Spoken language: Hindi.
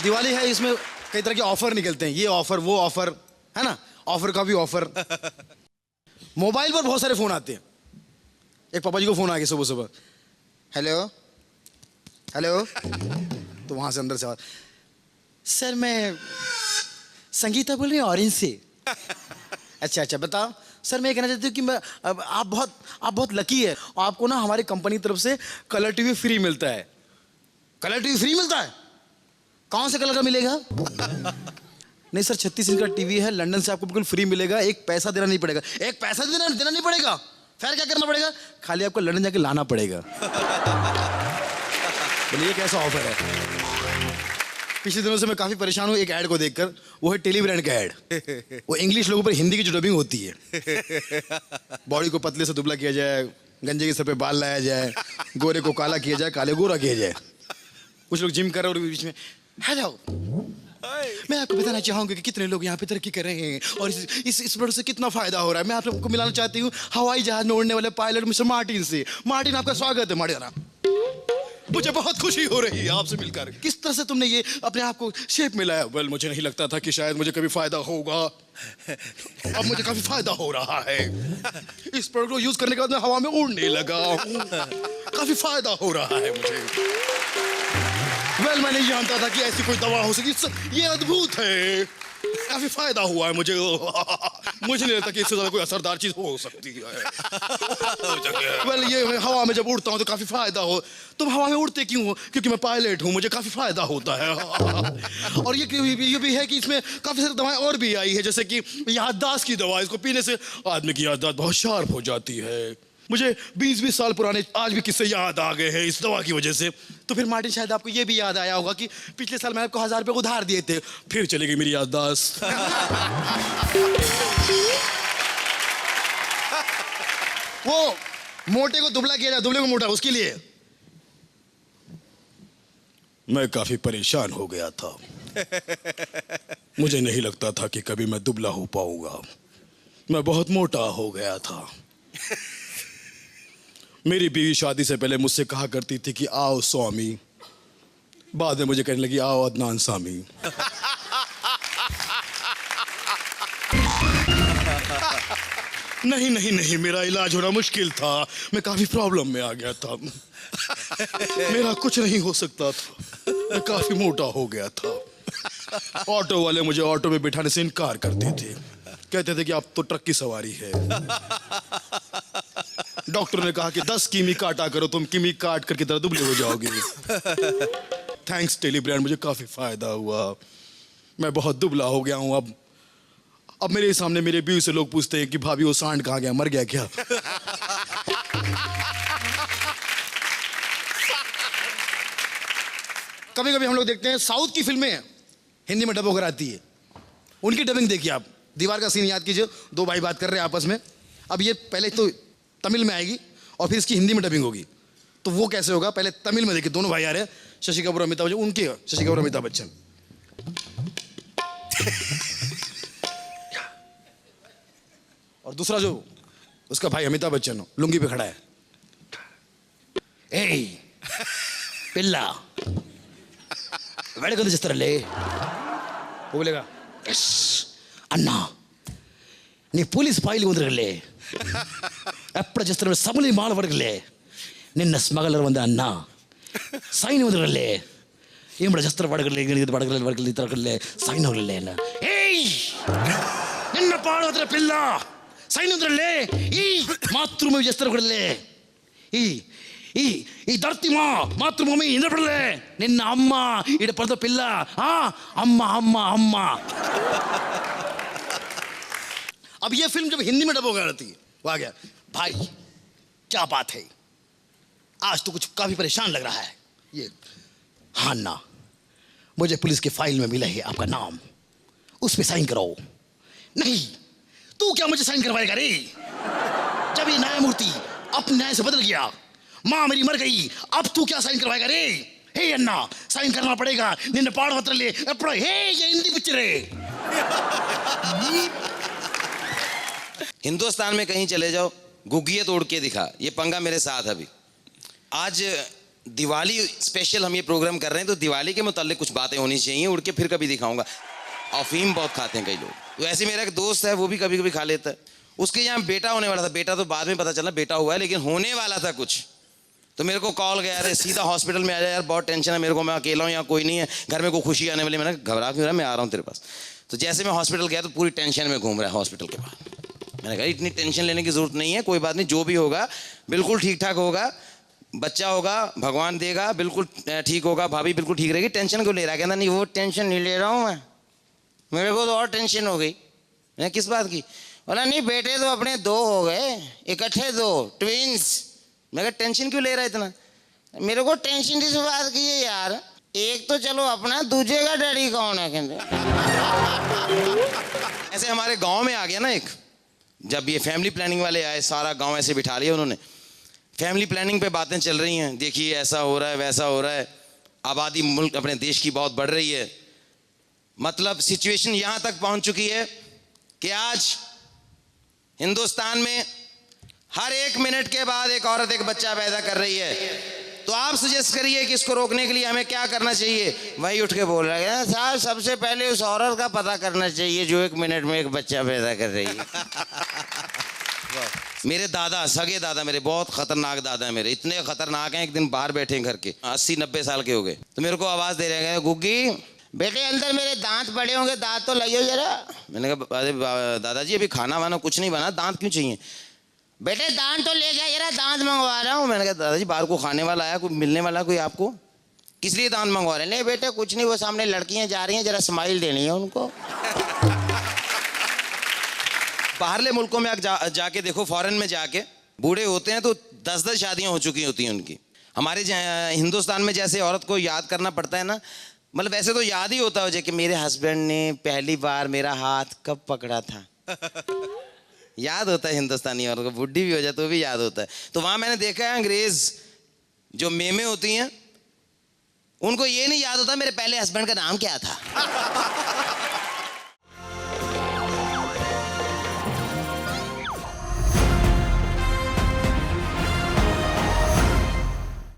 दिवाली है, इसमें कई तरह के ऑफर निकलते हैं, ये ऑफर वो ऑफर है ना, ऑफर का भी ऑफर। मोबाइल पर बहुत सारे फोन आते हैं। एक पापा जी को फोन आ गया सुबह सुबह, हेलो हेलो, तो वहां से अंदर से आवाज, सर मैं संगीता बोल रही हूँ ऑरेंज से। अच्छा अच्छा बताओ। सर मैं ये कहना चाहती हूँ कि आप बहुत लकी है, आपको ना हमारी कंपनी की तरफ से कलर टीवी फ्री मिलता है। कलर टीवी फ्री मिलता है? कौन से कलर का मिलेगा? नहीं सर 36 इंच का टीवी है, लंदन से आपको बिल्कुल फ्री मिलेगा, एक पैसा देना नहीं पड़ेगा। एक पैसा देना नहीं पड़ेगा, फिर क्या करना पड़ेगा? खाली आपको लंदन जाके लाना पड़ेगा। बोलिए कैसा ऑफर है? पिछले दिनों से मैं काफी परेशान हूँ एक ऐड को देखकर, वो है टेली ब्रांड का ऐड। वो इंग्लिश लोगों पर हिंदी की जो डबिंग होती है, बॉडी को पतले से दुबला किया जाए, गंजे के सर पे बाल लाया जाए, गोरे को काला किया जाए, काले गोरा किया जाए। कुछ लोग जिम कर रहे हैं और बीच में हेलो, मैं आपको बताना चाहूंगा कि कितने लोग यहाँ पे तरक्की कर रहे हैं और इस प्रोडक्ट से कितना फायदा हो रहा है। मैं आप लोगों को मिलाना चाहती हूँ हवाई जहाज में उड़ने वाले पायलट मिस्टर मार्टिन से। मार्टिन आपका स्वागत है मार्टिन। मुझे बहुत खुशी हो रही है आपसे मिलकर। किस तरह से तुमने ये अपने आप को शेप में लाया? वेल मुझे नहीं लगता था कि शायद मुझे कभी फायदा होगा, अब मुझे काफी फायदा हो रहा है। इस प्रोडक्ट को यूज करने के बाद मैं हवा में उड़ने लगा, काफी फायदा हो रहा है मुझे। वेल मैं नहीं जानता था कि ऐसी कोई दवा हो सकती, ये अद्भुत है, काफी फायदा हुआ है मुझे। मुझे नहीं लगता कि इससे ज्यादा कोई असरदार चीज हो सकती है। वेल ये हवा में जब उड़ता हूँ तो काफी फायदा हो। तुम हवा में उड़ते क्यों हो? क्योंकि मैं पायलट हूँ, मुझे काफी फायदा होता है। और ये भी है कि इसमें काफी सारी दवाएं और भी आई है, जैसे कि याददाश्त की दवा, इसको पीने से आदमी की याददाश्त बहुत शार्प हो जाती है। मुझे 20-20 साल पुराने आज भी किस्से याद आ गए हैं इस दवा की वजह से। तो फिर मार्टिन शायद आपको ये भी याद आया होगा कि पिछले साल मैंने आपको 1000 रुपए उधार दिए थे, फिर चली गई मेरी याददाश्त। वो मोटे को दुबला किया जाए, दुबले को मोटा, उसके लिए मैं काफी परेशान हो गया था। मुझे नहीं लगता था कि कभी मैं दुबला हो पाऊंगा, मैं बहुत मोटा हो गया था। मेरी बीवी शादी से पहले मुझसे कहा करती थी कि आओ स्वामी, बाद में मुझे कहने लगी आओ अदनान सामी। नहीं नहीं नहीं, मेरा इलाज होना मुश्किल था, मैं काफी प्रॉब्लम में आ गया था। मेरा कुछ नहीं हो सकता था, मैं काफी मोटा हो गया था। ऑटो वाले मुझे ऑटो में बिठाने से इनकार करते थे, कहते थे कि आप तो ट्रक की सवारी है। डॉक्टर ने कहा कि 10 किमी काटा करो, तुम किमी काट करके तरह दुबले हो जाओगे। थैंक्स टेली ब्रांड, मुझे काफी फायदा हुआ, मैं बहुत दुबला हो गया हूं। अब मेरे सामने मेरे बीवी से लोग पूछते हैं कि भाभी वो सांड कहाँ गया, मर गया क्या? कभी कभी हम लोग देखते हैं साउथ की फिल्में हिंदी में डब होकर आती है, उनकी डबिंग देखिए आप। दीवार का सीन याद कीजिए, दो भाई बात कर रहे हैं आपस में। अब ये पहले तो तमिल में आएगी और फिर इसकी हिंदी में डबिंग होगी, तो वो कैसे होगा? पहले तमिल में देखिए, दोनों भाई आ रहे हैं, शशि कपूर अमिताभ बच्चन, उनके शशि कपूर अमिताभ बच्चन। और दूसरा जो उसका भाई अमिताभ बच्चन लुंगी पे खड़ा है, ए पिल्ला वेड़कों जिस तरह ले, वो बोलेगा अन्ना नी पुलिस फाइल उधरले एप्पड़ जिस तरह सबली माल वर्गले निन्न स्मगलर वंदे अन्ना साइन उधरले इमड़ जिस तरह वर्गले तरगले साइन होगले ना ए निन्न पाड़ उधर पिल्ला साइन उधरले ई मातृभूमि जिस तरह करले ಈ ಧರ್ತಿ ಮಾತೃಭೂಮಿ ಇಂದ್ರ ಪಡಲೆ ನಿನ್ನ ಅಮ್ಮ ಇಡ ಪಡೆದ ಪಿಲ್ಲ ಅಮ್ಮ ಅಮ್ಮ ಅಮ್ಮ। अब ये फिल्म जब हिंदी में डब होकर आती है, वो आ गया भाई क्या बात है, आज तो कुछ काफी परेशान लग रहा है ये। हाँ ना, मुझे पुलिस की फाइल में मिला है आपका नाम, उस पे साइन कराओ। नहीं, तू क्या मुझे साइन करवाएगा रे? जब ये न्यायमूर्ति अपने न्याय से बदल गया, माँ मेरी मर गई, अब तू क्या साइन करवाएगा रे? हे अन्ना साइन करना पड़ेगा, निन्ने पाड़ वत्र ले अपना। हे ये हिंदी पिक्चर है। हिंदुस्तान में कहीं चले जाओ, घुघिये तोड़ के दिखा, ये पंगा मेरे साथ अभी। आज दिवाली स्पेशल हम ये प्रोग्राम कर रहे हैं, तो दिवाली के मुतालिक कुछ बातें होनी चाहिए, उड़ के फिर कभी दिखाऊंगा। अफीम बहुत खाते हैं कई लोग, तो ऐसे मेरा एक दोस्त है, वो भी कभी कभी खा लेता है। उसके यहाँ बेटा होने वाला था, बेटा तो बाद में पता चला बेटा हुआ है, लेकिन होने वाला था कुछ। तो मेरे को कॉल गया, अरे सीधा हॉस्पिटल में आ जाए यार, बहुत टेंशन है मेरे को, मैं अकेला हूँ, यहाँ कोई नहीं है, घर में कोई खुशी आने वाली। मैंने घबरा क्यों रहा, मैं आ रहा हूँ तेरे पास। तो जैसे मैं हॉस्पिटल गया तो पूरी टेंशन में घूम रहा है हॉस्पिटल के बाहर। मैंने कहा इतनी टेंशन लेने की जरूरत नहीं है, कोई बात नहीं, जो भी होगा बिल्कुल ठीक ठाक होगा, बच्चा होगा भगवान देगा, बिल्कुल ठीक होगा, भाभी बिल्कुल ठीक रहेगी, टेंशन क्यों ले रहा है। कहना नहीं वो टेंशन नहीं ले रहा हूँ मैं, मेरे को तो और टेंशन हो गई। मैं किस बात की? बोला नहीं बेटे तो अपने 2 हो गए, इकट्ठे 2 ट्विंस। मैं कहा टेंशन क्यों ले रहा है इतना? मेरे को टेंशन इस बात की है यार, एक तो चलो अपना, दूसरे का डैडी कौन है? कहते ऐसे हमारे गांव में आ गया ना एक, जब ये फैमिली प्लानिंग वाले आए, सारा गांव ऐसे बिठा लिया उन्होंने, फैमिली प्लानिंग पे बातें चल रही हैं, देखिए ऐसा हो रहा है वैसा हो रहा है, आबादी मुल्क अपने देश की बहुत बढ़ रही है। मतलब सिचुएशन यहां तक पहुंच चुकी है कि आज हिंदुस्तान में हर 1 मिनट के बाद एक औरत एक बच्चा पैदा कर रही है। तो आप सजेस्ट करिए कि इसको रोकने के लिए हमें क्या करना चाहिए? वही उठ के बोल रहे हैं साहब, सबसे पहले उस औरत का पता करना चाहिए जो 1 मिनट में एक बच्चा पैदा कर रही है। मेरे दादा, सगे दादा मेरे, बहुत खतरनाक दादा है मेरे, इतने खतरनाक हैं, एक दिन बाहर बैठे हैं घर के, 80-90 साल के हो गए, तो मेरे को आवाज दे रहे हैं, गुग्गी बेटे अंदर मेरे दांत पड़े होंगे, दांत तो लाइयो जरा। मैंने कहा अरे दादाजी अभी खाना वाना कुछ नहीं बना, दांत क्यों चाहिए? बेटे दांत तो ले जा जरा, दांत मंगवा रहा हूँ। मैंने कहा दादाजी बाहर को खाने वाला आया, कोई मिलने वाला कोई आपको, किस लिए दांत मंगवा रहे हैं? नहीं बेटे कुछ नहीं, वो सामने लड़कियां जा रही हैं, जरा स्माइल देनी है उनको। बाहरले मुल्कों में आप जाके देखो, फॉरेन में जाके बूढ़े होते हैं तो 10-10 शादियां हो चुकी होती हैं उनकी। हमारे हिंदुस्तान में जैसे औरत को याद करना पड़ता है ना, मतलब वैसे तो याद ही होता है कि मेरे हस्बैंड ने पहली बार मेरा हाथ कब पकड़ा था। याद होता है हिंदुस्तानी औरत को, बुढ़ी भी हो जाए तो भी याद होता है। तो वहां मैंने देखा है अंग्रेज जो मेमे होती हैं, उनको ये नहीं याद होता मेरे पहले हस्बैंड का नाम क्या था।